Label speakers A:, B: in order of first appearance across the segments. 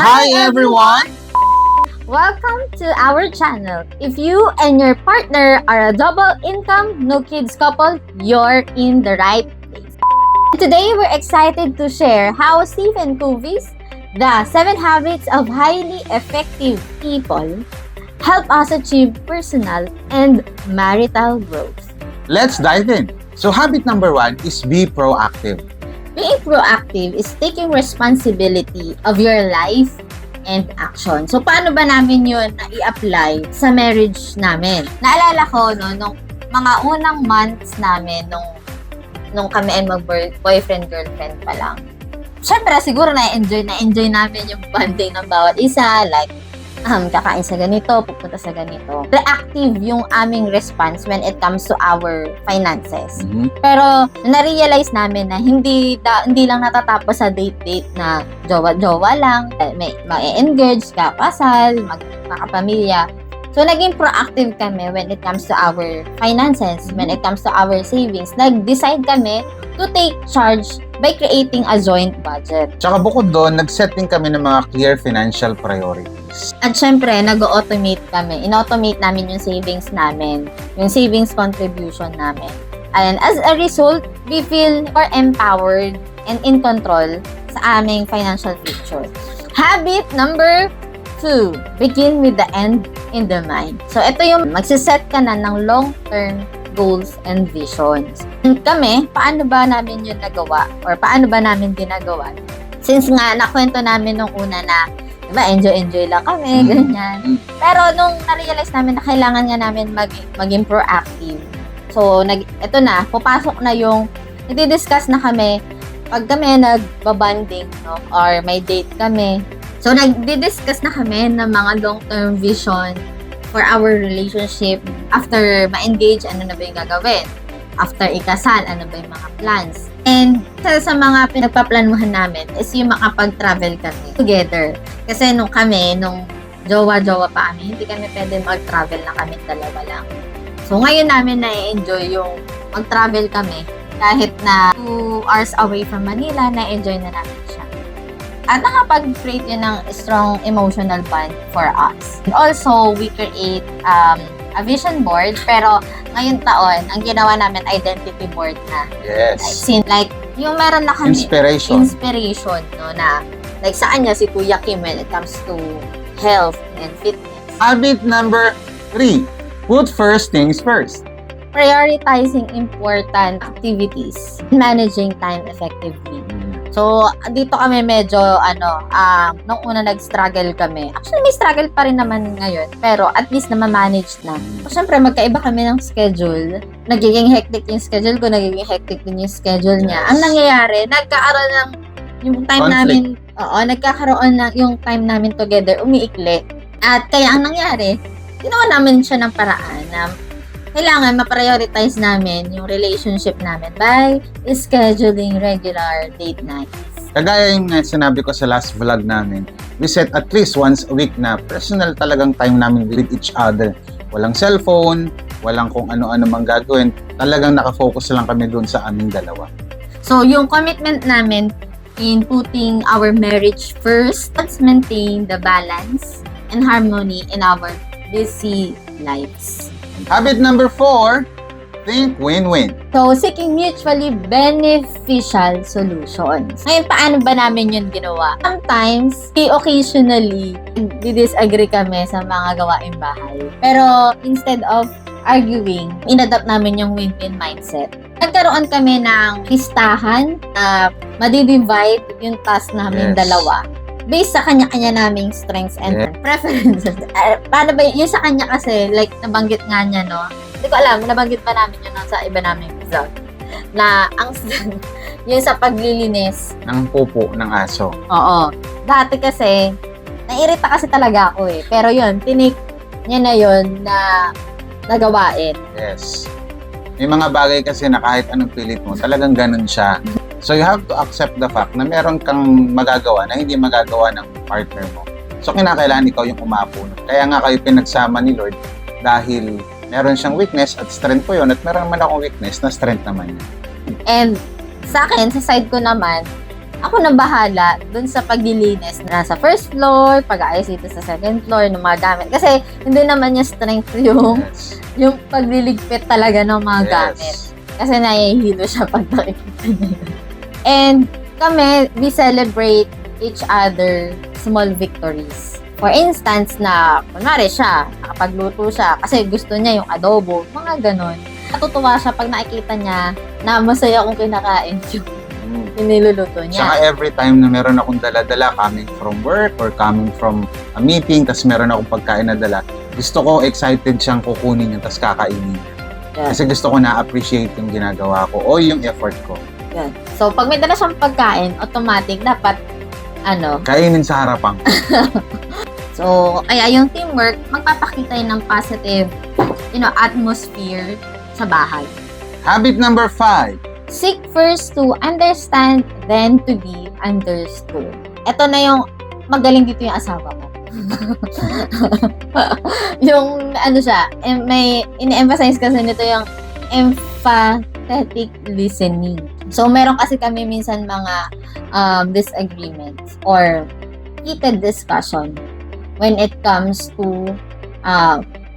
A: Hi everyone!
B: Welcome to our channel. If you and your partner are a double income, no kids couple, you're in the right place. Today, we're excited to share how Stephen Covey's The 7 Habits of Highly Effective People help us achieve personal and marital growth.
A: Let's dive in. So habit number 1 is be proactive.
B: Being proactive is taking responsibility of your life and action. So, paano ba namin yun na i-apply sa marriage namin? Naalala ko, no, nung mga unang months namin, nung kami ay mag-boyfriend, girlfriend pa lang. Siyempre, siguro na-enjoy namin yung bonding ng bawat isa. Like, kakain sa ganito, pupunta sa ganito. Reactive yung aming response when it comes to our finances. Pero, na-realize namin na hindi lang natatapos sa date-date na jowa-jowa lang, ma-engage, kakasal, magkakapamilya. So, naging proactive kami when it comes to our finances, when it comes to our savings. Nag-decide kami to take charge by creating a joint budget.
A: Tsaka bukod doon, nag-set din kami ng mga clear financial priorities.
B: At syempre, nag-automate kami. In-automate namin yung savings namin, yung savings contribution namin. And as a result, we feel more empowered and in control sa aming financial future. Habit number 2, begin with the end in the mind. So, ito yung magsiset ka na ng long-term goals and visions. Kami, paano ba namin yun nagawa? Or paano ba namin ginagawa? Since nga, nakwento namin nung una na, diba, enjoy lang kami, ganyan. Pero nung na-realize namin na kailangan nga namin maging proactive. So, ito na, papasok na yung, nagdi-discuss na kami, pag kami nagbabanding, no, or may date kami. So, nagdi-discuss na kami ng mga long-term vision for our relationship. After ma-engage, ano na ba yung gagawin? After ikasal, ano ba yung mga plans? And sa mga pinagpaplanuhan namin is yung makapag-travel kami together. Kasi nung jowa-jowa pa kami, hindi kami pwede mag-travel na kami dalawa lang. So ngayon namin na-enjoy yung mag-travel kami. Kahit na 2 hours away from Manila, na-enjoy na namin siya. At nakapag-create yun ng strong emotional bond for us. And also, we create a vision board, pero ngayong taon, ang ginawa namin identity board na.
A: Yes.
B: Like yung meron na kami
A: Inspiration,
B: no, na like saan niya si Kuya Kim when it comes to health and fitness.
A: Habit number 3, put first things first.
B: Prioritizing important activities, managing time effectively. So, dito kami medyo, nung una nag-struggle kami. Actually, may struggle pa rin naman ngayon. Pero, at least na ma-manage na. So, syempre, magkaiba kami ng schedule. Nagiging hectic yung schedule ko, nagiging hectic din yung schedule niya. Ang nangyayari, nagkakaroon ng yung time namin, nagkakaroon ng yung time namin together, umiikli. At kaya ang nangyari, ginawa namin siya ng paraan na kailangan ma-prioritize namin yung relationship namin by scheduling regular date nights.
A: Kagaya yung sinabi ko sa last vlog namin, we set at least once a week na personal talagang time namin with each other. Walang cellphone, walang kung ano-ano mang gagawin. Talagang nakafocus lang kami doon sa aming dalawa.
B: So, yung commitment namin in putting our marriage first, let's maintain the balance and harmony in our busy lives.
A: Habit number 4, think win-win.
B: So, seeking mutually beneficial solutions. Ngayon, paano ba namin yun ginawa? Sometimes, occasionally, disagree kami sa mga gawaing bahay. Pero, instead of arguing, inadapt namin yung win-win mindset. Nagkaroon kami ng listahan na madidivide yung task namin dalawa based sa kanya-kanya naming strengths and preferences. Paano ba yun? Yung sa kanya kasi, like, nabanggit nga niya, no? Hindi ko alam, nabanggit pa namin yun sa iba naming vlog. Na, yung sa paglilinis.
A: Ng pupo ng aso.
B: Oo. Dati kasi, nairita kasi talaga ako eh. Pero yun, tinik niya na yun na nagawain.
A: Yes. May mga bagay kasi na kahit anong pilit mo, talagang ganun siya. So you have to accept the fact na meron kang magagawa na hindi magagawa ng partner mo. So kinakailangan ikaw yung umapo. Kaya nga kayo pinagsama ni Lord dahil meron siyang weakness at strength ko yun at meron naman akong weakness na strength naman niya.
B: And sa akin, sa side ko naman, ako na bahala dun sa paglilinis na sa first floor, pag-aayos dito sa second floor ng mga gamit. Kasi hindi naman niya strength
A: Yes.
B: yung pagliligpit talaga ng mga gamit.
A: Yes.
B: Kasi nahihilo siya pag nakikita niya yun. And kami, we celebrate each other small victories. For instance, na kunwari siya, nakapagluto siya kasi gusto niya yung adobo, mga ganon. Natutuwa siya pag nakikita niya na masaya akong kinakain yung niluluto niya.
A: Saka every time na meron akong dala-dala coming from work or coming from a meeting, tas meron akong pagkain na dala, gusto ko excited siyang kukunin yun, tas kakainin.
B: Yeah.
A: Kasi gusto ko na-appreciate yung ginagawa ko o yung effort ko.
B: Yan. So, pag may dala siyang pagkain, automatic, dapat,
A: Kainin sa harapan ko.
B: so, kaya yung teamwork, magpapakita yun ng positive, atmosphere sa bahay.
A: Habit number 5.
B: Seek first to understand, then to be understood. Ito na yung, magaling dito yung asawa ko. Yung, siya, may, ini-emphasize kasi nito yung empathetic listening. So, meron kasi kami minsan mga disagreements or heated discussion when it comes to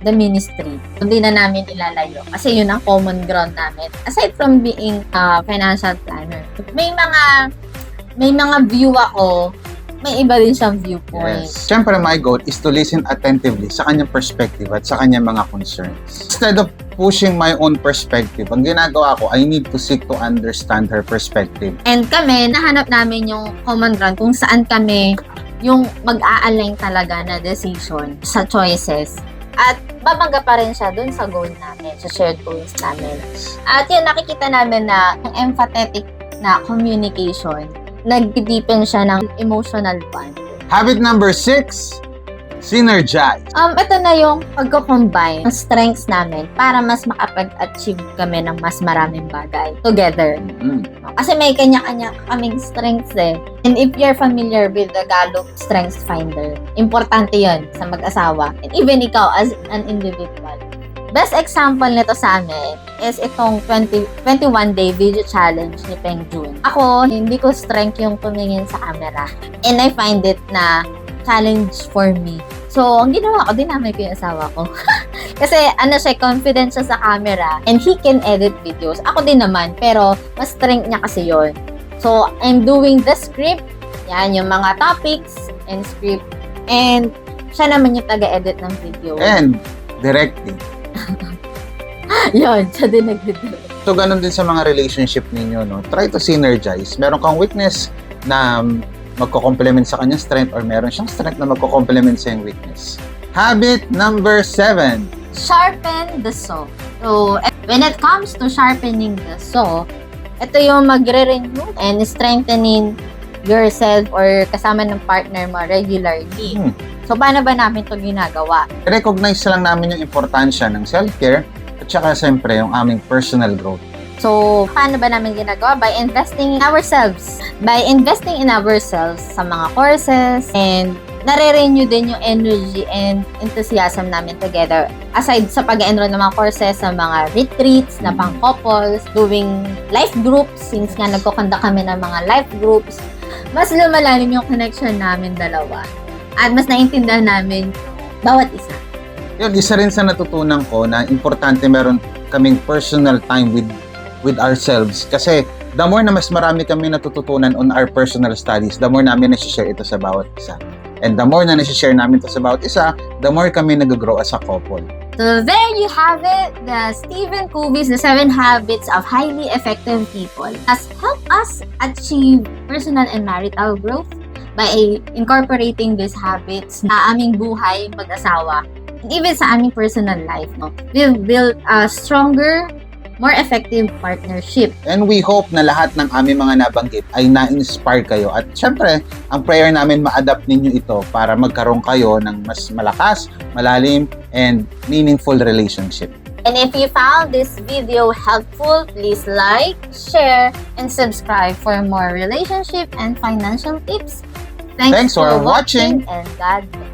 B: the ministry. Hindi na namin ilalayo kasi yun ang common ground namin. Aside from being financial planner, may mga view ako, may iba din siyang viewpoint.
A: Yes. Siyempre, my goal is to listen attentively sa kanyang perspective at sa kanyang mga concerns. Instead of pushing my own perspective, ang ginagawa ko, I need to seek to understand her perspective.
B: And kami, nahanap namin yung common ground kung saan kami yung mag-a-align talaga na decision sa choices. At babangga pa rin siya dun sa goal namin, sa shared goals namin. At yun, nakikita namin na yung empathetic na communication, nag-deepen siya ng emotional bond.
A: Habit number 6, synergize.
B: Ito na yung pagko-combine ng strengths namin para mas makapag-achieve kami ng mas maraming bagay together. Kasi may kanya-kanya kaming strengths eh. And if you're familiar with the Gallup Strengths Finder, importante yon sa mag-asawa. And even ikaw as an individual. Best example nito sa amin is itong 21-day video challenge ni Peng Jun. Ako, hindi ko strength yung tumingin sa camera. And I find it na challenge for me. So, ang ginawa ko, dinamay ko yung asawa ko. Kasi, siya, confident siya sa camera and he can edit videos. Ako din naman, pero mas strength niya kasi yon. So, I'm doing the script. Yan, yung mga topics and script. And, siya naman yung taga-edit ng video.
A: And directing.
B: Yun, siya din nag-video.
A: So, ganun din sa mga relationship ninyo, no? Try to synergize. Meron kang weakness na magko-complement sa kanyang strength or meron siyang strength na magko-complement sa yung weakness. Habit number 7.
B: Sharpen the saw. So, when it comes to sharpening the saw, ito yung magre-renew and strengthening yourself or kasama ng partner mo regularly. So, paano ba namin ito ginagawa?
A: Recognize lang namin yung importansya ng self-care at saka siyempre yung aming personal growth.
B: So, paano ba namin ginagawa? By investing in ourselves. By investing in ourselves sa mga courses and nare-renew din yung energy and enthusiasm namin together. Aside sa pag-enroll ng mga courses, sa mga retreats na pang-couples, doing life groups, since nga nagkukanda kami ng mga life groups, mas lumalalim yung connection namin dalawa. At mas naintindihan namin bawat isa.
A: Yun, isa rin sa natutunan ko na importante meron kaming personal time with ourselves. Kasi the more na mas marami kami natututunan on our personal studies, the more namin nasi-share ito sa bawat isa. And the more na nasi-share namin ito sa bawat isa, the more kami nag-grow as a couple.
B: So there you have it, the Stephen Covey's The 7 Habits of Highly Effective People has helped us achieve personal and marital growth by incorporating these habits sa aming buhay mag-asawa and even sa aming personal life. No? We've built a stronger, more effective partnership.
A: And we hope na lahat ng aming mga nabanggit ay na-inspire kayo. At syempre, ang prayer namin ma-adapt ninyo ito para magkaroon kayo ng mas malakas, malalim, and meaningful relationship.
B: And if you found this video helpful, please like, share, and subscribe for more relationship and financial tips. Thanks
A: Thanks for watching.
B: And God bless.